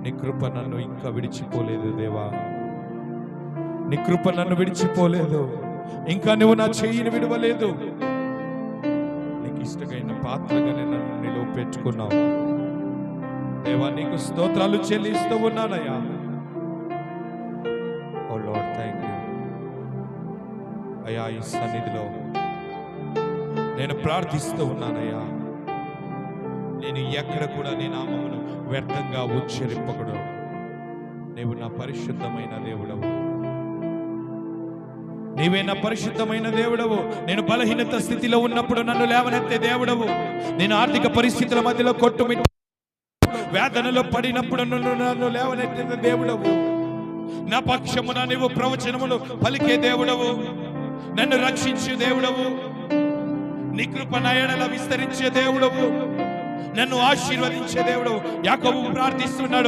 నీ కృప నన్ను ఇంకా విడిచిపోలేదు దేవా. నీ కృప నన్ను విడిచిపోలేదు. ఇంకా నువ్వు నా చెయ్యిని విడవలేదు. నీకు ఇష్టమైన పాత్రగా నన్ను నీలో పెట్టుకున్నావు దేవా. నీకు స్తోత్రాలు చెల్లిస్తూ ఉన్నానయ్యా. ఓ లార్డ్, థ్యాంక్ యూ అయ్యా. ఈ సన్నిధిలో నేను ప్రార్థిస్తూ ఉన్నానయ్యా. నేను ఎక్కడ కూడా నీ నామమును వ్యర్థంగా ఉచ్చరింపకూడదు. నీవు నా పరిశుద్ధమైన దేవుడవు. నీవే నా పరిశుద్ధమైన దేవుడవు. నేను బలహీనత స్థితిలో ఉన్నప్పుడు నన్ను లేవనెత్తే దేవుడవు. నేను ఆర్థిక పరిస్థితుల మధ్యలో కొట్టుమిట్టు వేదనలో పడినప్పుడు నన్ను లేవనెత్తే దేవుడవు. నా పక్షమున నీవు ప్రవచనములు పలికే దేవుడవు. నన్ను రక్షించే దేవుడవు. నీ కృప నా ఎడల విస్తరించే దేవుడవు. నన్ను ఆశీర్వదించే దేవుడవు. యాకోబు ప్రార్థిస్తున్నాడు,